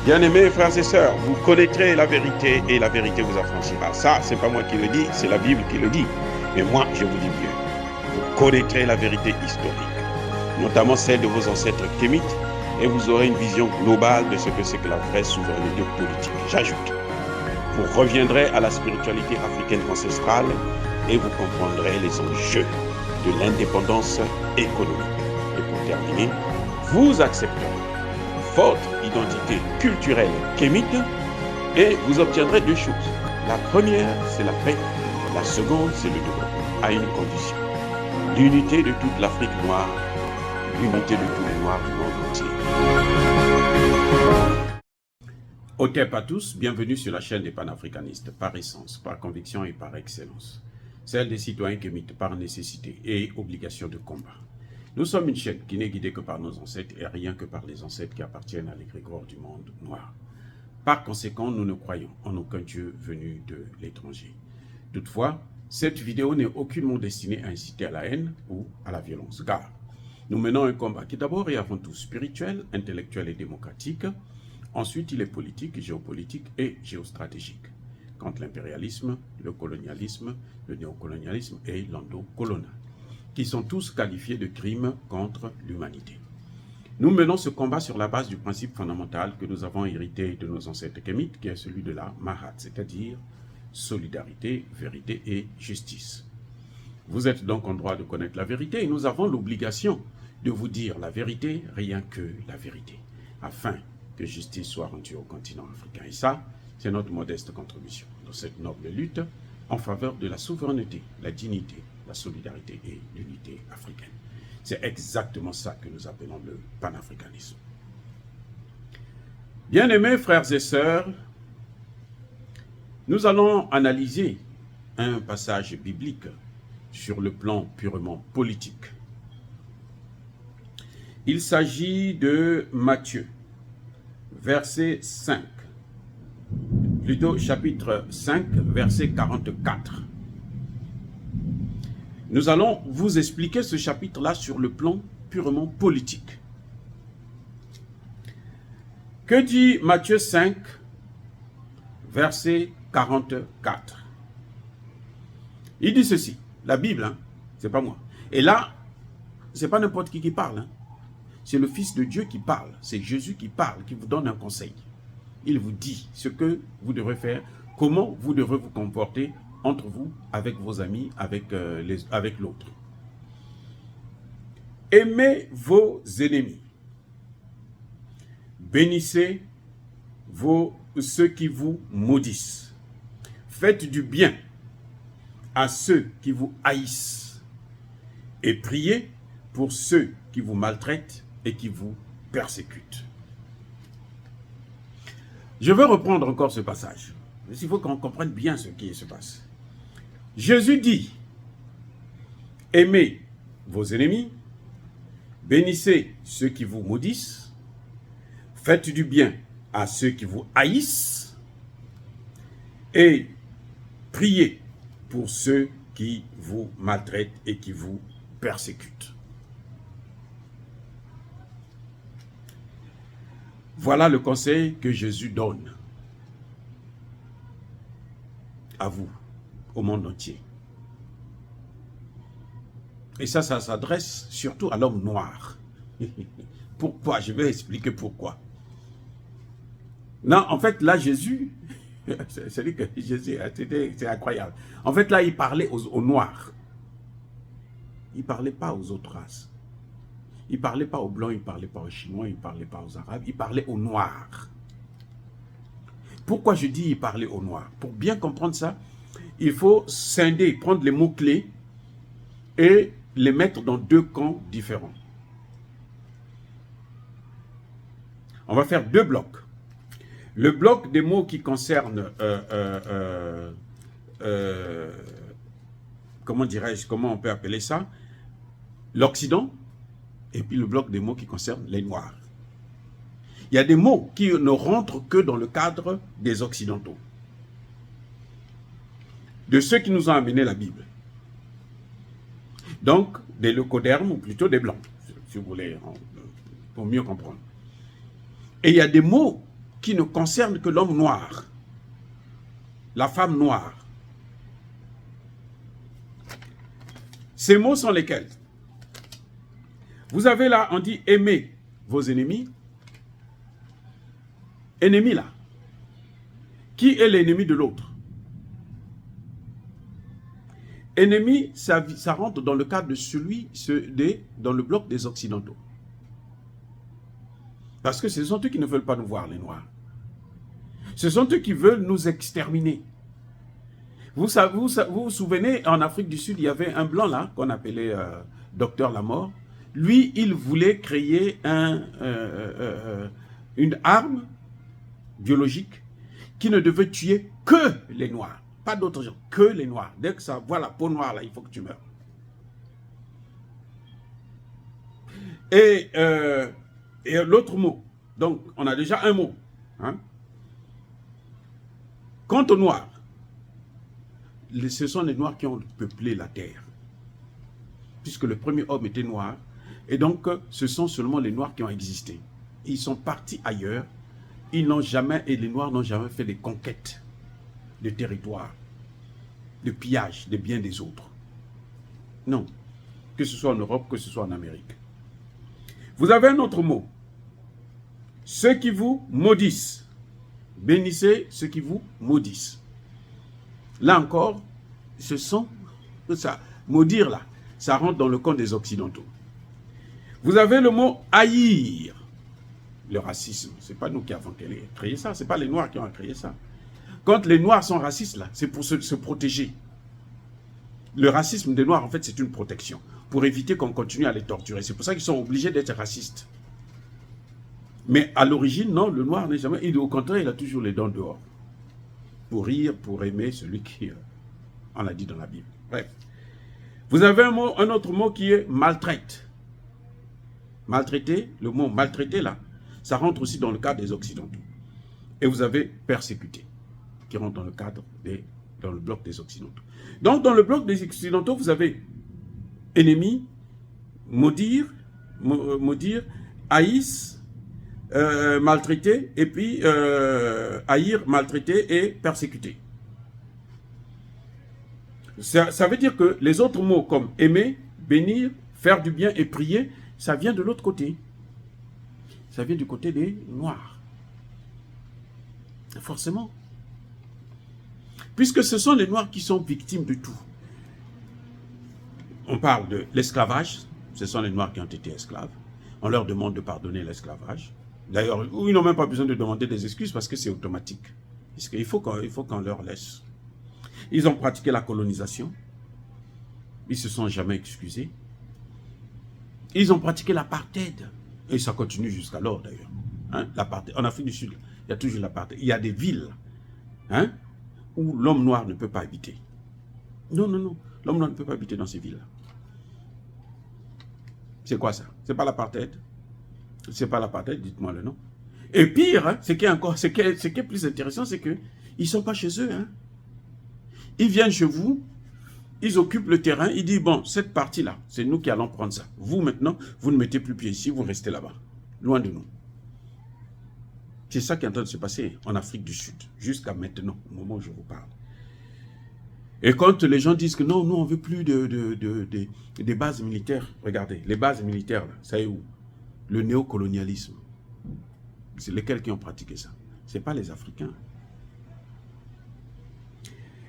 Bien-aimés frères et sœurs, vous connaîtrez la vérité et la vérité vous affranchira. Ça, c'est pas moi qui le dis, c'est la Bible qui le dit. Mais moi, je vous dis mieux. Vous connaîtrez la vérité historique, notamment celle de vos ancêtres kémites, et vous aurez une vision globale de ce que c'est que la vraie souveraineté politique. J'ajoute, vous reviendrez à la spiritualité africaine ancestrale et vous comprendrez les enjeux de l'indépendance économique. Et pour terminer, vous accepterez votre identité culturelle kémite et vous obtiendrez deux choses. La première, c'est la paix. La seconde, c'est le développement, à une condition. L'unité de toute l'Afrique noire, l'unité de tous les Noirs du monde entier. Otep à tous, bienvenue sur la chaîne des panafricanistes, par essence, par conviction et par excellence. Celle des citoyens kémites par nécessité et obligation de combat. Nous sommes une chaîne qui n'est guidée que par nos ancêtres et rien que par les ancêtres qui appartiennent à l'égrégore du monde noir. Par conséquent, nous ne croyons en aucun Dieu venu de l'étranger. Toutefois, cette vidéo n'est aucunement destinée à inciter à la haine ou à la violence, car nous menons un combat qui d'abord et avant tout spirituel, intellectuel et démocratique. Ensuite, il est politique, géopolitique et géostratégique, contre l'impérialisme, le colonialisme, le néocolonialisme et l'endocolonial, qui sont tous qualifiés de crimes contre l'humanité. Nous menons ce combat sur la base du principe fondamental que nous avons hérité de nos ancêtres kémites, qui est celui de la Mahat, c'est-à-dire solidarité, vérité et justice. Vous êtes donc en droit de connaître la vérité et nous avons l'obligation de vous dire la vérité, rien que la vérité, afin que justice soit rendue au continent africain. Et ça, c'est notre modeste contribution dans cette noble lutte en faveur de la souveraineté, la dignité, la solidarité et l'unité africaine. C'est exactement ça que nous appelons le panafricanisme. Bien-aimés frères et sœurs, nous allons analyser un passage biblique sur le plan purement politique. Il s'agit de Matthieu, verset 5, plutôt chapitre 5, verset 44. Nous allons vous expliquer ce chapitre-là sur le plan purement politique. Que dit Matthieu 5, verset 44? Il dit ceci, la Bible, hein, c'est pas moi. Et là, c'est pas n'importe qui parle, hein. C'est le Fils de Dieu qui parle, c'est Jésus qui parle, qui vous donne un conseil. Il vous dit ce que vous devrez faire, comment vous devrez vous comporter entre vous, avec vos amis, avec l'autre. Aimez vos ennemis. Bénissez ceux qui vous maudissent. Faites du bien à ceux qui vous haïssent. Et priez pour ceux qui vous maltraitent et qui vous persécutent. Je veux reprendre encore ce passage. Il faut qu'on comprenne bien ce qui se passe. Jésus dit, aimez vos ennemis, bénissez ceux qui vous maudissent, faites du bien à ceux qui vous haïssent et priez pour ceux qui vous maltraitent et qui vous persécutent. Voilà le conseil que Jésus donne à vous, au monde entier. Et ça s'adresse surtout à l'homme noir. Pourquoi? Je vais expliquer pourquoi. Non, en fait, là, Jésus, c'est lui que Jésus, c'est incroyable. En fait, là, il parlait aux Noirs. Il ne parlait pas aux autres races. Il ne parlait pas aux Blancs, il ne parlait pas aux Chinois, il ne parlait pas aux Arabes, il parlait aux Noirs. Pourquoi je dis il parlait aux Noirs? Pour bien comprendre ça, il faut scinder, prendre les mots-clés et les mettre dans deux camps différents. On va faire deux blocs. Le bloc des mots qui concernent, comment dirais-je, comment on peut appeler ça, l'Occident, et puis le bloc des mots qui concernent les Noirs. Il y a des mots qui ne rentrent que dans le cadre des Occidentaux, de ceux qui nous ont amené la Bible. Donc, des leucodermes, ou plutôt des Blancs. si vous voulez, pour mieux comprendre. Et il y a des mots qui ne concernent que l'homme noir, la femme noire. Ces mots sont lesquels? Vous avez là, on dit aimer vos ennemis. Ennemi là. Qui est l'ennemi de l'autre? Ennemi, ça rentre dans le cadre de celui, dans le bloc des Occidentaux. Parce que ce sont eux qui ne veulent pas nous voir, les Noirs. Ce sont eux qui veulent nous exterminer. Vous vous souvenez, en Afrique du Sud, il y avait un blanc là, qu'on appelait Docteur Lamort. Lui, il voulait créer une arme biologique qui ne devait tuer que les Noirs. Pas d'autres gens, que les Noirs. Dès que ça voit la peau noire là, il faut que tu meurs. Et l'autre mot, donc on a déjà un mot. Hein? Quant aux Noirs, ce sont les Noirs qui ont peuplé la terre. Puisque le premier homme était noir. Et donc, ce sont seulement les Noirs qui ont existé. Ils sont partis ailleurs. Ils n'ont jamais, et les Noirs n'ont jamais fait des conquêtes de territoire, de pillage des biens des autres. Non. Que ce soit en Europe, que ce soit en Amérique. Vous avez un autre mot. Ceux qui vous maudissent. Bénissez ceux qui vous maudissent. Là encore, ce sont ça. Maudire là, ça rentre dans le camp des Occidentaux. Vous avez le mot haïr. Le racisme, c'est pas nous qui avons créé ça, c'est pas les Noirs qui ont créé ça. Quand les Noirs sont racistes là, c'est pour se protéger. Le racisme des Noirs, en fait, c'est une protection pour éviter qu'on continue à les torturer. C'est pour ça qu'ils sont obligés d'être racistes. Mais à l'origine, non, le Noir n'est jamais. Au contraire, il a toujours les dents dehors. Pour rire, pour aimer celui qui, on l'a dit dans la Bible. Bref. Vous avez un autre mot qui est maltraite. Maltraiter, le mot maltraiter là, ça rentre aussi dans le cadre des Occidentaux. Et vous avez persécuter, qui rentre dans le cadre dans le bloc des Occidentaux. Donc dans le bloc des Occidentaux, vous avez ennemi, maudire, haïs, maltraiter, et puis haïr, maltraiter et persécuter. Ça veut dire que les autres mots comme aimer, bénir, faire du bien et prier, ça vient de l'autre côté. Ça vient du côté des Noirs. Forcément. Puisque ce sont les Noirs qui sont victimes de tout. On parle de l'esclavage. Ce sont les Noirs qui ont été esclaves. On leur demande de pardonner l'esclavage. D'ailleurs, ils n'ont même pas besoin de demander des excuses parce que c'est automatique. Parce qu'il faut qu'on leur laisse. Ils ont pratiqué la colonisation. Ils ne se sont jamais excusés. Ils ont pratiqué l'apartheid. Et ça continue jusqu'alors d'ailleurs. Hein? En Afrique du Sud, il y a toujours l'apartheid. Il y a des villes hein, où l'homme noir ne peut pas habiter. Non, non, non. L'homme noir ne peut pas habiter dans ces villes-là. C'est quoi ça? C'est pas l'apartheid? C'est pas l'apartheid, dites-moi le nom. Et pire, hein, ce qui est plus intéressant, c'est qu'ils ne sont pas chez eux. Hein. Ils viennent chez vous, ils occupent le terrain, ils disent, bon, cette partie-là, c'est nous qui allons prendre ça. Vous, maintenant, vous ne mettez plus pied ici, vous restez là-bas, loin de nous. C'est ça qui est en train de se passer en Afrique du Sud, jusqu'à maintenant, au moment où je vous parle. Et quand les gens disent que non, nous, on ne veut plus des bases militaires, regardez, les bases militaires, là, ça est où? Le néocolonialisme. C'est lesquels qui ont pratiqué ça? Ce n'est pas les Africains.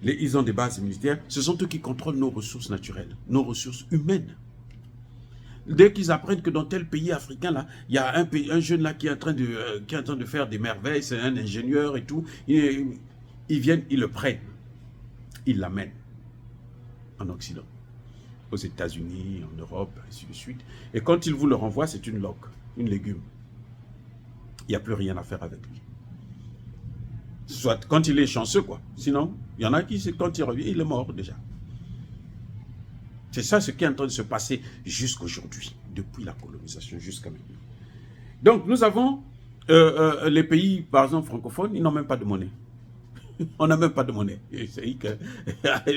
Ils ont des bases militaires. Ce sont eux qui contrôlent nos ressources naturelles, nos ressources humaines. Dès qu'ils apprennent que dans tel pays africain, là, il y a un jeune là qui est en train de faire des merveilles, c'est un ingénieur et tout, ils viennent, ils le prennent. Ils l'amènent en Occident, aux États-Unis, en Europe, ainsi de suite. Et quand ils vous le renvoient, c'est une loque, une légume. Il n'y a plus rien à faire avec lui. Soit quand il est chanceux, quoi. Sinon, il y en a qui, quand il revient, il est mort déjà. C'est ça ce qui est en train de se passer jusqu'aujourd'hui, depuis la colonisation jusqu'à maintenant. Donc, nous avons les pays, par exemple, francophones, ils n'ont même pas de monnaie. On n'a même pas de monnaie.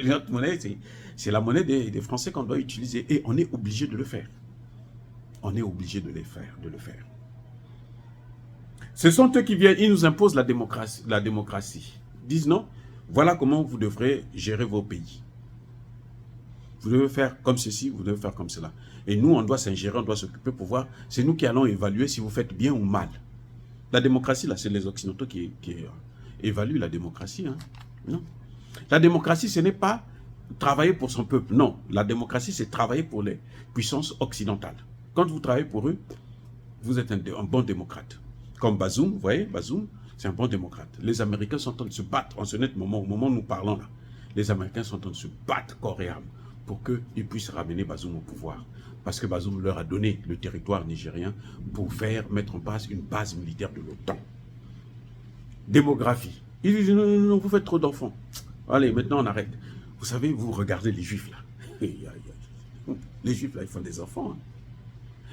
Notre monnaie, c'est la monnaie des Français qu'on doit utiliser. Et on est obligé de le faire. On est obligé de le faire. Ce sont eux qui viennent, ils nous imposent la démocratie. Ils disent non, voilà comment vous devrez gérer vos pays. Vous devez faire comme ceci, vous devez faire comme cela. Et nous, on doit s'ingérer, on doit s'occuper pour voir. C'est nous qui allons évaluer si vous faites bien ou mal. La démocratie, là, c'est les Occidentaux qui évaluent la démocratie. Hein. Non. La démocratie, ce n'est pas travailler pour son peuple. Non. La démocratie, c'est travailler pour les puissances occidentales. Quand vous travaillez pour eux, vous êtes un bon démocrate. Comme Bazoum, vous voyez, Bazoum, c'est un bon démocrate. Les Américains sont en train de se battre en ce net moment, au moment où nous parlons là. Les Américains sont en train de se battre corps et âme pour qu'ils puissent ramener Bazoum au pouvoir. Parce que Bazoum leur a donné le territoire nigérien pour mettre en place une base militaire de l'OTAN. Démographie. Ils disent non, non, non, vous faites trop d'enfants. Allez, maintenant on arrête. Vous savez, vous regardez les Juifs là. Les Juifs là, ils font des enfants. Hein.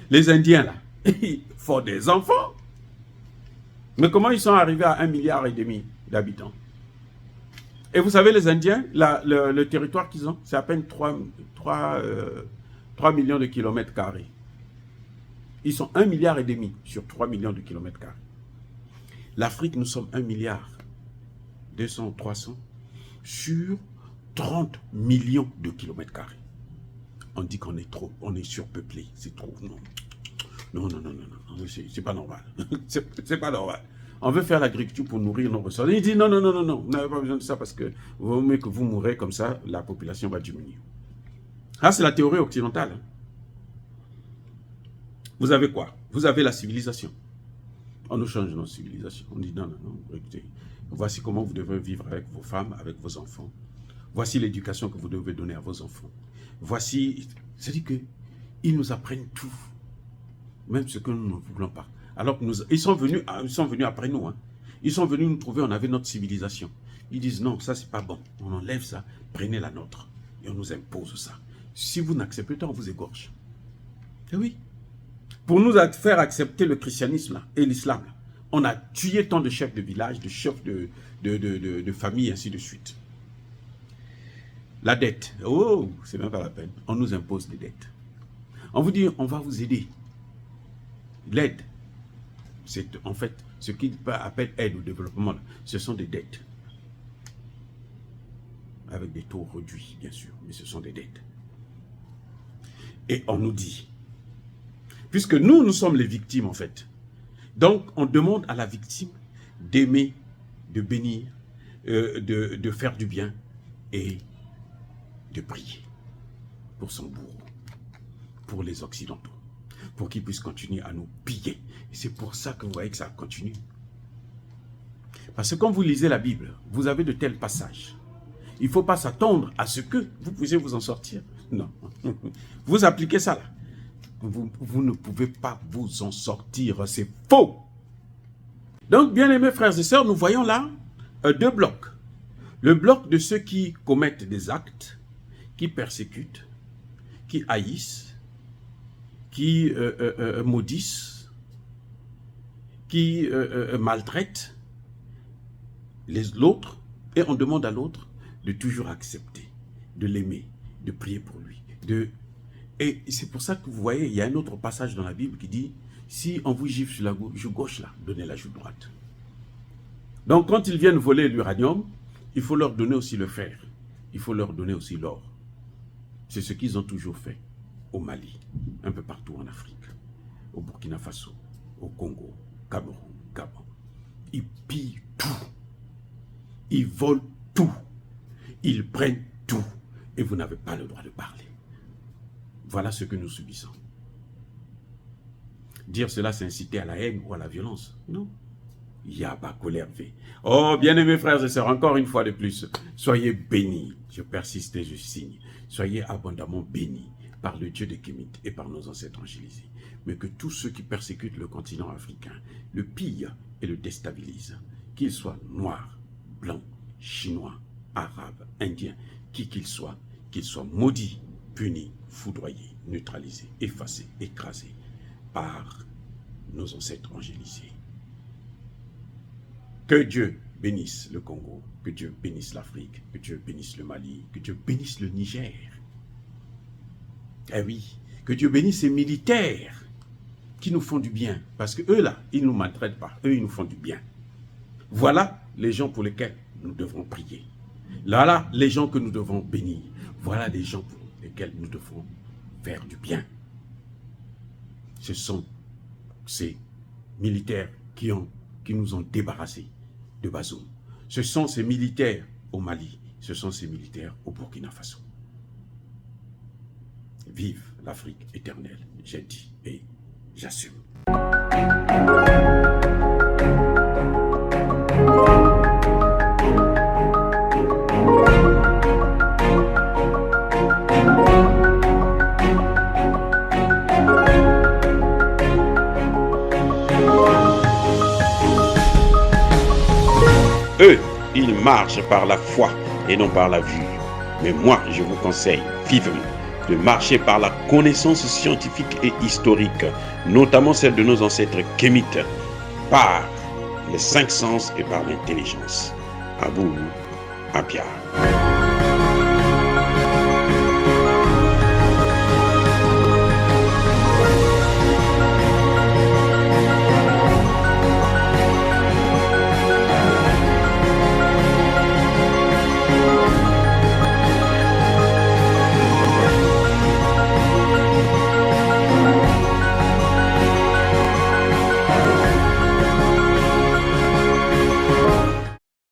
Les Indiens là, ils font des enfants. Mais comment ils sont arrivés à 1,5 milliard d'habitants? Et vous savez, les Indiens, le territoire qu'ils ont, c'est à peine 3 millions de kilomètres carrés. Ils sont 1,5 milliard sur 3 millions de kilomètres carrés. L'Afrique, nous sommes 1 milliard 200, 300 sur 30 millions de kilomètres carrés. On dit qu'on est trop, on est surpeuplé, c'est trop. Non. Non, non, non, non, non, c'est pas normal. C'est pas normal. On veut faire l'agriculture pour nourrir nos ressources. Il dit non, non, non, non, non, vous n'avez pas besoin de ça parce que vaut mieux que vous mourrez comme ça, la population va diminuer. Ah, c'est la théorie occidentale. Hein. Vous avez quoi? Vous avez la civilisation. On nous change notre civilisation. On dit non, non, non, écoutez, voici comment vous devez vivre avec vos femmes, avec vos enfants. Voici l'éducation que vous devez donner à vos enfants. Voici, c'est-à-dire qu'ils nous apprennent tout. Même ce que nous ne voulons pas. Alors que ils sont venus après nous. Hein. Ils sont venus nous trouver, on avait notre civilisation. Ils disent non, ça c'est pas bon. On enlève ça, prenez la nôtre. Et on nous impose ça. Si vous n'acceptez pas, on vous égorge. Et oui. Pour nous faire accepter le christianisme là, et l'islam, on a tué tant de chefs de village, de chefs de famille, ainsi de suite. La dette. Oh, c'est même pas la peine. On nous impose des dettes. On vous dit, on va vous aider. L'aide, c'est en fait ce qu'ils appellent aide au développement. Ce sont des dettes. Avec des taux réduits, bien sûr, mais ce sont des dettes. Et on nous dit, puisque nous sommes les victimes en fait, donc on demande à la victime d'aimer, de bénir, de faire du bien et de prier pour son bourreau, pour les Occidentaux, pour qu'ils puissent continuer à nous piller. Et c'est pour ça que vous voyez que ça continue. Parce que quand vous lisez la Bible, vous avez de tels passages. Il ne faut pas s'attendre à ce que vous puissiez vous en sortir. Non. Vous appliquez ça là. Vous ne pouvez pas vous en sortir. C'est faux. Donc, bien aimés frères et sœurs, nous voyons là deux blocs. Le bloc de ceux qui commettent des actes, qui persécutent, qui haïssent, qui maudissent, qui maltraitent l'autre, et on demande à l'autre de toujours accepter, de l'aimer, de prier pour lui. Et c'est pour ça que vous voyez, il y a un autre passage dans la Bible qui dit, si on vous gifle sur la joue gauche, là, donnez la joue droite. Donc quand ils viennent voler l'uranium, il faut leur donner aussi le fer. Il faut leur donner aussi l'or. C'est ce qu'ils ont toujours fait au Mali, un peu partout en Afrique, au Burkina Faso, au Congo, Cameroun, Gabon. Ils pillent tout. Ils volent tout. Ils prennent tout. Et vous n'avez pas le droit de parler. Voilà ce que nous subissons. Dire cela, c'est inciter à la haine ou à la violence. Non. Yaba colère V. Oh, bien-aimés frères et sœurs, encore une fois de plus, soyez bénis. Je persiste et je signe. Soyez abondamment bénis par le Dieu de Kémit et par nos ancêtres angélisés. Mais que tous ceux qui persécutent le continent africain le pillent et le déstabilisent, qu'ils soient noirs, blancs, chinois, arabes, indiens, qui qu'ils soient maudits, punis, foudroyés, neutralisés, effacés, écrasés par nos ancêtres angélisés. Que Dieu bénisse le Congo, que Dieu bénisse l'Afrique, que Dieu bénisse le Mali, que Dieu bénisse le Niger. Eh oui, que Dieu bénisse ses militaires qui nous font du bien. Parce que eux là, ils ne nous maltraitent pas. Eux, ils nous font du bien. Voilà les gens pour lesquels nous devons prier. Là, les gens que nous devons bénir. Voilà les gens pour lesquels nous devons faire du bien. Ce sont ces militaires qui nous ont débarrassés de Bazoum. Ce sont ces militaires au Mali. Ce sont ces militaires au Burkina Faso. Vive l'Afrique éternelle, j'ai dit et j'assume. Eux, ils marchent par la foi et non par la vue. Mais moi, je vous conseille vivement de marcher par la connaissance scientifique et historique, notamment celle de nos ancêtres kémites, par les 5 sens et par l'intelligence. Abou Apia.